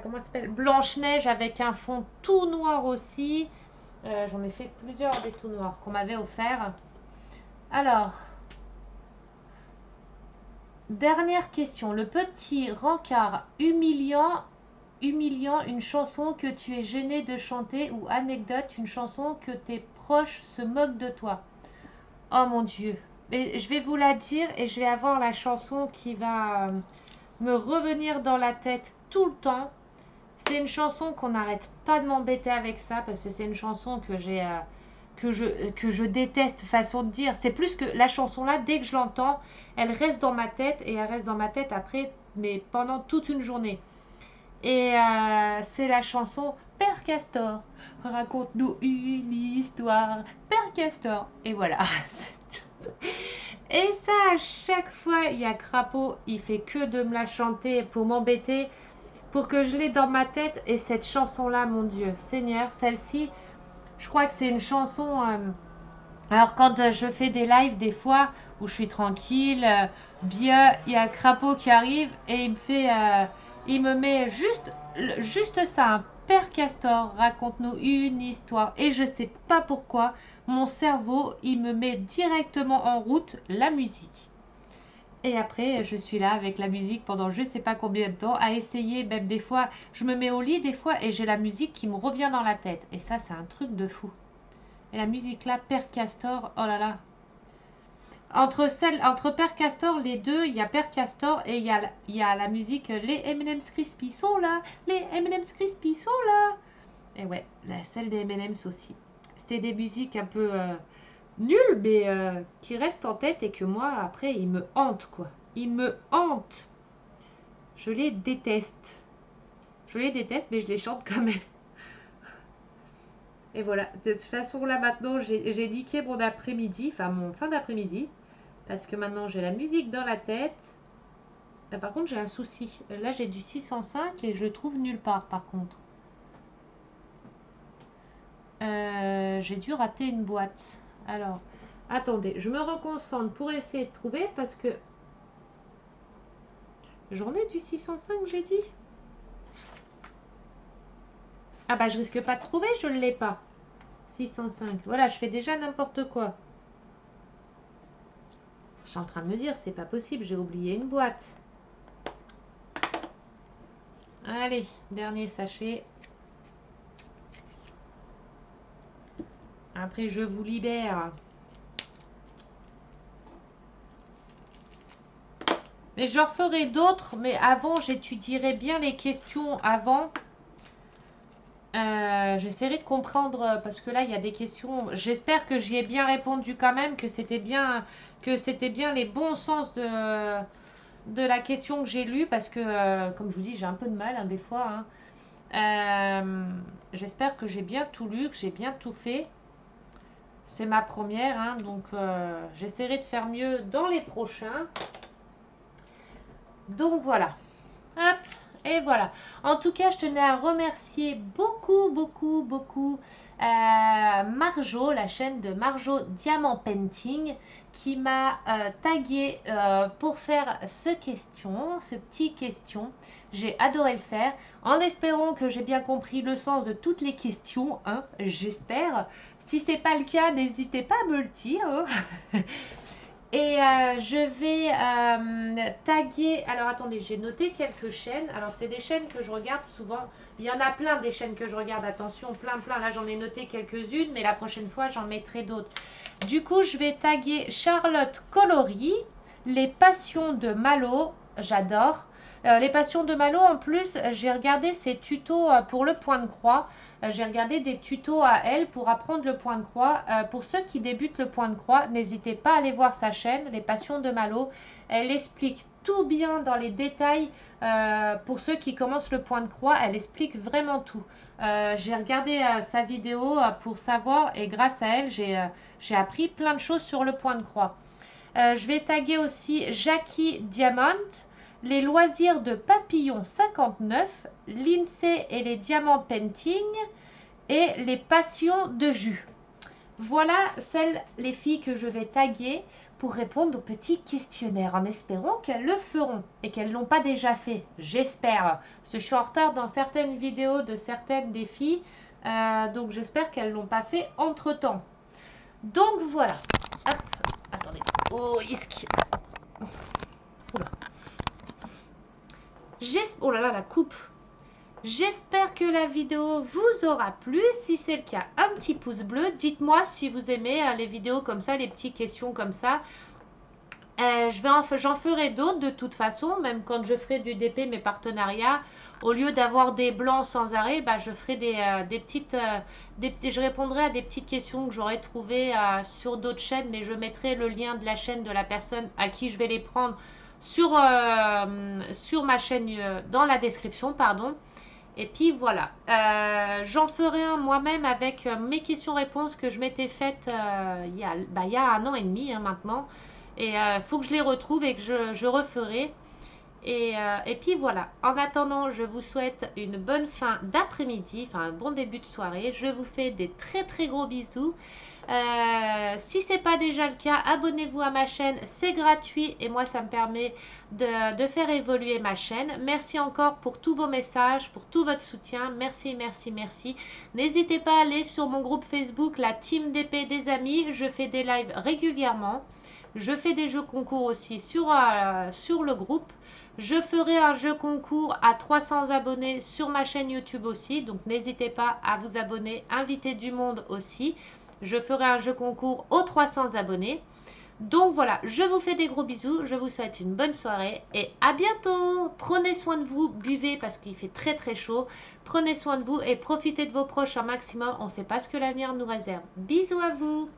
comment ça s'appelle, Blanche-Neige avec un fond tout noir aussi. J'en ai fait plusieurs des tout noirs qu'on m'avait offert. Alors, dernière question. Le petit rencard humiliant, une chanson que tu es gêné de chanter ou anecdote, une chanson que tes proches se moquent de toi. Oh mon Dieu. Mais je vais vous la dire et je vais avoir la chanson qui va me revenir dans la tête tout le temps. C'est une chanson qu'on n'arrête pas de m'embêter avec ça parce que c'est une chanson que j'ai que je déteste, façon de dire. C'est plus que la chanson là, dès que je l'entends, elle reste dans ma tête et elle reste dans ma tête après, mais pendant toute une journée. Et c'est la chanson Père Castor, raconte-nous une histoire, Père Castor. Et voilà. Et ça, à chaque fois, il y a Crapaud, il fait que de me la chanter pour m'embêter, pour que je l'ai dans ma tête. Et cette chanson-là, mon Dieu, Seigneur, celle-ci, je crois que c'est une chanson... alors quand je fais des lives, des fois, où je suis tranquille, bien, il y a Crapaud qui arrive et il me fait... il me met juste ça, un Père Castor, raconte-nous une histoire. Et je sais pas pourquoi, mon cerveau, il me met directement en route la musique. Et après, je suis là avec la musique pendant je sais pas combien de temps, à essayer, même des fois, je me mets au lit des fois et j'ai la musique qui me revient dans la tête. Et ça, c'est un truc de fou. Et la musique là, Père Castor, oh là là. Entre Père Castor, les deux, il y a Père Castor et il y a la musique les M&M's Crispy sont là, les M&M's Crispy sont là. Et ouais, celle des M&M's aussi. C'est des musiques un peu nulles, mais qui restent en tête et que moi, après, ils me hantent, quoi. Ils me hantent. Je les déteste. Je les déteste, mais je les chante quand même. Et voilà, de toute façon, là, maintenant, j'ai niqué mon après-midi, enfin, mon fin d'après-midi. Parce que maintenant, j'ai la musique dans la tête. Par contre, j'ai un souci. Là, j'ai du 605 et je le trouve nulle part, par contre. J'ai dû rater une boîte. Alors, attendez, je me reconcentre pour essayer de trouver parce que... J'en ai du 605, j'ai dit. Ah bah, je risque pas de trouver, je ne l'ai pas. 605. Voilà, je fais déjà n'importe quoi. Je suis en train de me dire, c'est pas possible, j'ai oublié une boîte. Allez, dernier sachet. Après, je vous libère. Mais je referai d'autres, mais avant, j'étudierai bien les questions avant. J'essaierai de comprendre, parce que là, il y a des questions. J'espère que j'y ai bien répondu quand même, que c'était bien les bons sens de la question que j'ai lue, parce que, comme je vous dis, j'ai un peu de mal, hein, des fois. Hein. J'espère que j'ai bien tout lu, que j'ai bien tout fait. C'est ma première, hein, donc j'essaierai de faire mieux dans les prochains. Donc voilà. Hop, et voilà. En tout cas, je tenais à remercier beaucoup Marjo, la chaîne de Marjo Diamant Painting, qui m'a tagué pour faire ce petit question. J'ai adoré le faire, en espérant que j'ai bien compris le sens de toutes les questions, hein, j'espère. Si ce n'est pas le cas, n'hésitez pas à me le dire. Hein. Et je vais taguer... Alors attendez, j'ai noté quelques chaînes. Alors c'est des chaînes que je regarde souvent. Il y en a plein des chaînes que je regarde. Attention, plein. Là j'en ai noté quelques-unes, mais la prochaine fois j'en mettrai d'autres. Du coup, je vais taguer Charlotte Coloris, Les Passions de Malo, j'adore. Les passions de Malo, en plus, j'ai regardé ses tutos pour le point de croix. J'ai regardé des tutos à elle pour apprendre le point de croix. Pour ceux qui débutent le point de croix, n'hésitez pas à aller voir sa chaîne, Les Passions de Malo. Elle explique tout bien dans les détails. Pour ceux qui commencent le point de croix, elle explique vraiment tout. J'ai regardé sa vidéo pour savoir et grâce à elle, j'ai appris plein de choses sur le point de croix. Je vais taguer aussi Jackie Diamant, les loisirs de Papillon 59, l'INSEE et les diamants painting et les passions de jus. Voilà les filles que je vais taguer pour répondre au petit questionnaire en espérant qu'elles le feront et qu'elles ne l'ont pas déjà fait. J'espère. Parce que je suis en retard dans certaines vidéos de certaines des filles. Donc j'espère qu'elles ne l'ont pas fait entre temps. Donc voilà. Hop. Attendez. Oh, oula. Oh là là, la coupe. J'espère que la vidéo vous aura plu. Si c'est le cas, un petit pouce bleu. Dites-moi si vous aimez les vidéos comme ça, les petites questions comme ça. J'en ferai d'autres de toute façon, même quand je ferai du DP, mes partenariats. Au lieu d'avoir des blancs sans arrêt, bah, je ferai je répondrai à des petites questions que j'aurais trouvées sur d'autres chaînes, mais je mettrai le lien de la chaîne de la personne à qui je vais les prendre sur ma chaîne dans la description, pardon. Et puis voilà, j'en ferai un moi-même avec mes questions-réponses que je m'étais faites il y a 1 an et demi maintenant. Et il faut que je les retrouve et que je referai. Et puis voilà, en attendant, je vous souhaite une bonne fin d'après-midi, enfin un bon début de soirée. Je vous fais des très très gros bisous. Si ce n'est pas déjà le cas, abonnez-vous à ma chaîne, c'est gratuit et moi ça me permet de faire évoluer ma chaîne. Merci encore pour tous vos messages, pour tout votre soutien. Merci, merci, merci. N'hésitez pas à aller sur mon groupe Facebook, la Team DP des Amis. Je fais des lives régulièrement. Je fais des jeux concours aussi sur le groupe. Je ferai un jeu concours à 300 abonnés sur ma chaîne YouTube aussi. Donc n'hésitez pas à vous abonner, inviter du monde aussi. Je ferai un jeu concours aux 300 abonnés. Donc voilà, je vous fais des gros bisous. Je vous souhaite une bonne soirée et à bientôt. Prenez soin de vous, buvez parce qu'il fait très très chaud. Prenez soin de vous et profitez de vos proches un maximum. On ne sait pas ce que l'avenir nous réserve. Bisous à vous.